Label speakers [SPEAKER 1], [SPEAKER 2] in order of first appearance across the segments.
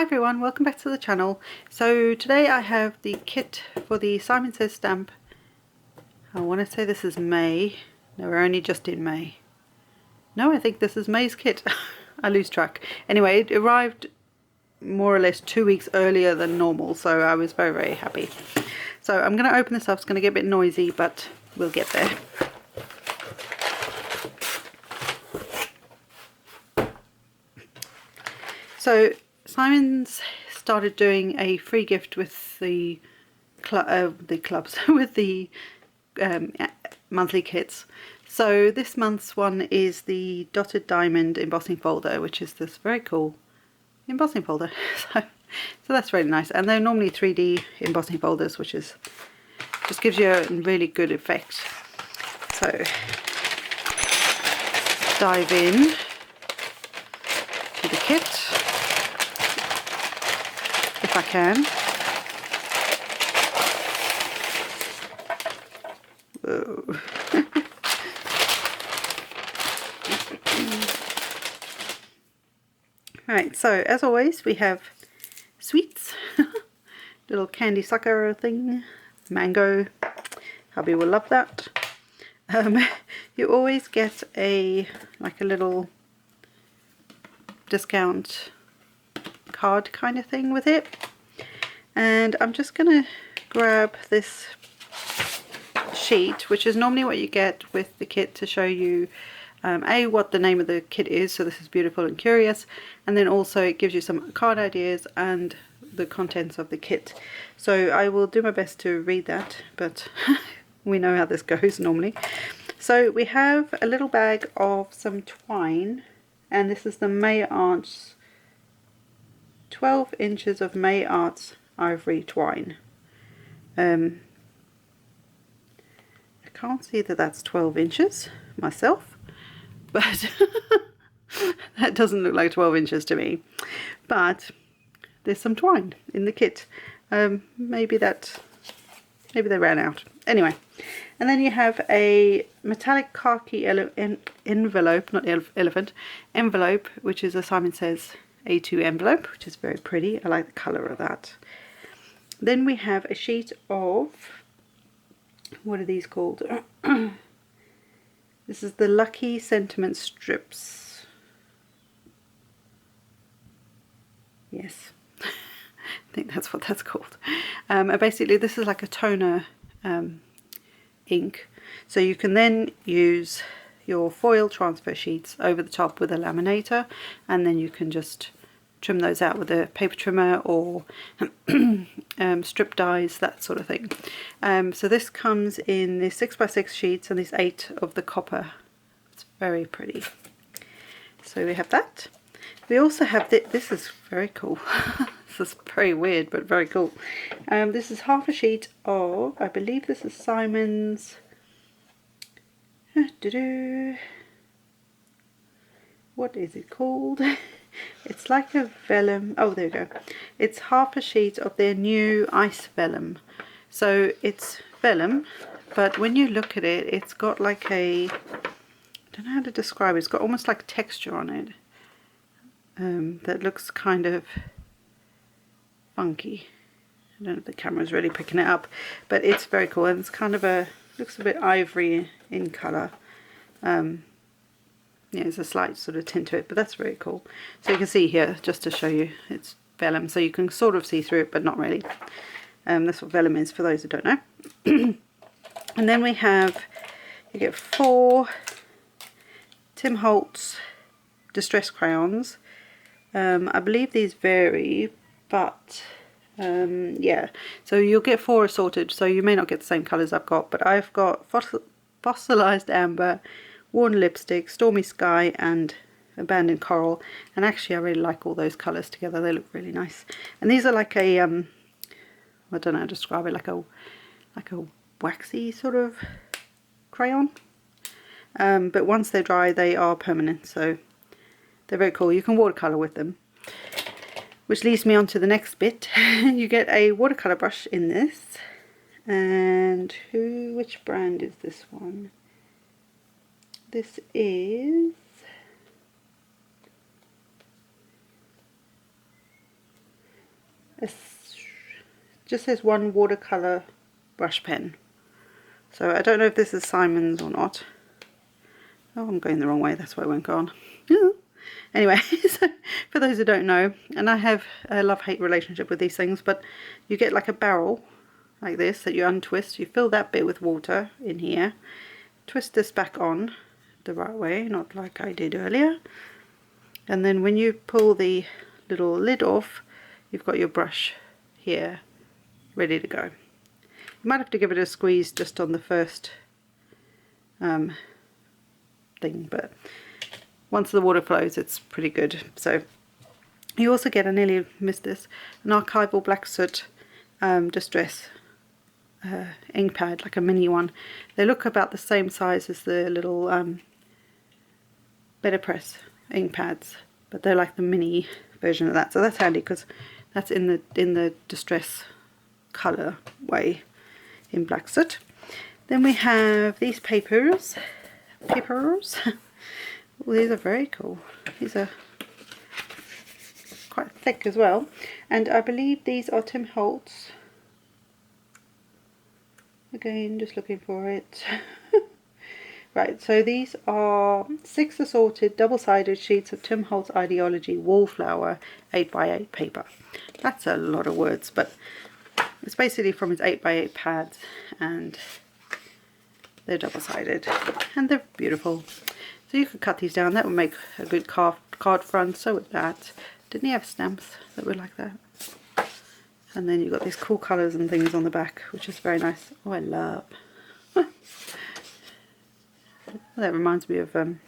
[SPEAKER 1] everyone, welcome back to the channel. So today I have the kit for the Simon Says stamp. I want to say this is May. No, we're only just in May. No, I think this is May's kit. I lose track. Anyway, it arrived more or less 2 weeks earlier than normal, so I was very happy. So I'm going to open this up. It's going to get a bit noisy, but we'll get there. So Simon's started doing a free gift with the clubs with the monthly kits. So this month's one is the dotted diamond embossing folder, which is this very cool embossing folder. So that's really nice, and they're normally 3D embossing folders, which is just gives you a really good effect. So dive in to the kit if I can. Whoa. Right, so as always we have sweets, little candy sucker thing, mango, hubby will love that. You always get a little discount card kind of thing with it, and I'm just gonna grab this sheet, which is normally what you get with the kit, to show you what the name of the kit is. So this is Beautiful and Curious, and then also it gives you some card ideas and the contents of the kit. So I will do my best to read that, but we know how this goes normally. So we have a little bag of some twine, and this is the May Arts 12 inches of May Arts ivory twine. I can't see that that's 12 inches myself, but that doesn't look like 12 inches to me. But there's some twine in the kit. Maybe they ran out. Anyway, and then you have a metallic khaki envelope, not elephant, envelope, which is a Simon Says A2 envelope, which is very pretty. I like the colour of that. Then we have a sheet of, what are these called? This is the Lucky Sentiment strips. Yes, I think that's what that's called. Basically this is like a toner ink, so you can then use your foil transfer sheets over the top with a laminator, and then you can just trim those out with a paper trimmer or strip dies, that sort of thing. So this comes in the 6x6 sheets and these 8 of the copper. It's very pretty. So we have that. We also have this is very cool. This is very weird but very cool. This is half a sheet of, I believe this is Simon's what is it called? It's like a vellum. Oh, there we go. It's half a sheet of their new ice vellum. So it's vellum, but when you look at it, it's got like a, I don't know how to describe it. It's got almost like texture on it. That looks kind of funky. I don't know if the camera's really picking it up, but it's very cool, and it's kind of looks a bit ivory in colour. Yeah, there's a slight sort of tint to it, but that's very cool. So you can see here, just to show you, it's vellum, so you can sort of see through it, but not really. That's what vellum is for those who don't know. And then we have, you get 4 Tim Holtz distress crayons. I believe these vary, but yeah, so you'll get 4 assorted, so you may not get the same colours I've got, but I've got fossilized amber, worn lipstick, stormy sky, and abandoned coral. And actually I really like all those colours together, they look really nice. And these are like a I don't know how to describe it, like a waxy sort of crayon, but once they're dry they are permanent, so they're very cool. You can watercolour with them, which leads me on to the next bit. You get a watercolour brush in this, and which brand is this one? This is, this just says one watercolor brush pen. So I don't know if this is Simon's or not. Oh, I'm going the wrong way, that's why it won't go on. Anyway, so for those who don't know, and I have a love-hate relationship with these things, but you get like a barrel like this that you untwist. You fill that bit with water in here, twist this back on the right way, not like I did earlier, and then when you pull the little lid off, you've got your brush here ready to go. You might have to give it a squeeze just on the first thing, but once the water flows it's pretty good. So you also get, I nearly missed this, an archival black soot distress ink pad, like a mini one. They look about the same size as the little Better Press ink pads, but they're like the mini version of that, so that's handy because that's in the distress colour way in black soot. Then we have these papers. Well, these are very cool. These are quite thick as well, and I believe these are Tim Holtz. Again, just looking for it. Right, so these are 6 assorted double-sided sheets of Tim Holtz Ideology Wallflower 8x8 paper. That's a lot of words, but it's basically from his 8x8 pads, and they're double-sided and they're beautiful. So you could cut these down. That would make a good card front. So would that. Didn't he have stamps that were like that? And then you've got these cool colours and things on the back, which is very nice. Oh, I love. That reminds me of some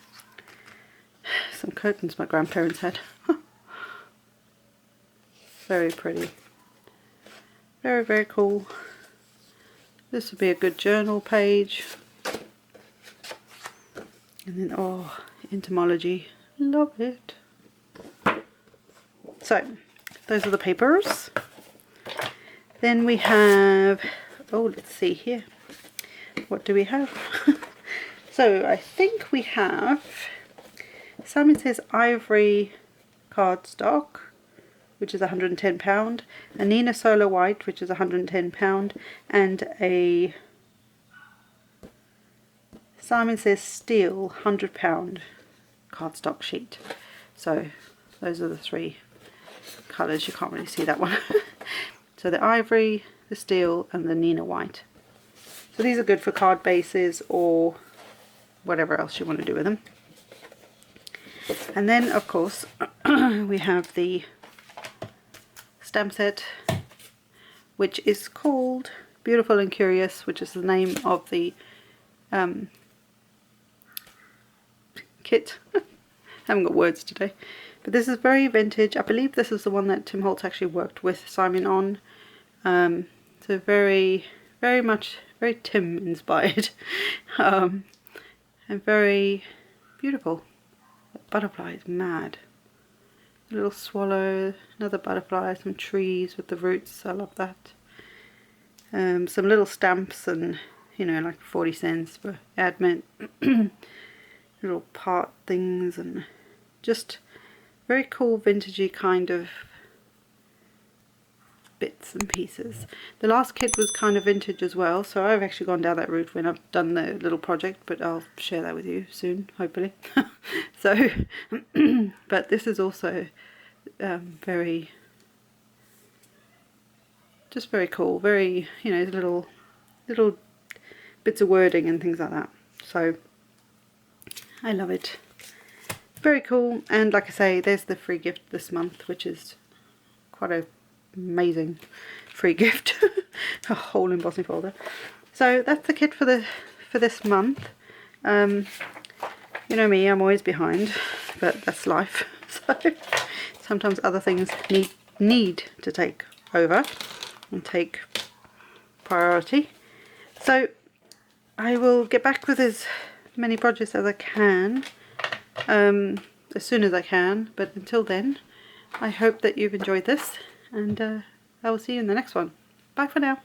[SPEAKER 1] curtains my grandparents had. Very pretty. Very, very cool. This would be a good journal page. And then, oh, entomology. Love it. So, those are the papers. Then we have, oh, let's see here. What do we have? So, I think we have, Simon says ivory cardstock, which is £110, a Nina Solar White, which is £110, and a, Simon says steel £100 cardstock sheet. So those are the 3 colours. You can't really see that one. So the ivory, the steel, and the Nina White. So these are good for card bases or whatever else you want to do with them. And then of course we have the stamp set, which is called Beautiful and Curious, which is the name of the kit. I haven't got words today, but this is very vintage. I believe this is the one that Tim Holtz actually worked with Simon on. So very, very much, very Tim inspired, and very beautiful. The butterfly is mad. A little swallow, another butterfly, some trees with the roots. I love that. Some little stamps and, you know, like 40 cents for admin. Little part things and just very cool vintagey kind of bits and pieces. The last kit was kind of vintage as well, so I've actually gone down that route when I've done the little project, but I'll share that with you soon, hopefully. So, but this is also very, just very cool, very, you know, little bits of wording and things like that. So I love it. Very cool. And like I say, there's the free gift this month, which is quite a amazing free gift. A whole embossing folder. So that's the kit for this month. You know me, I'm always behind, but that's life. So sometimes other things need to take over and take priority. So I will get back with as many projects as I can, as soon as I can, but until then I hope that you've enjoyed this, and I will see you in the next one. Bye for now.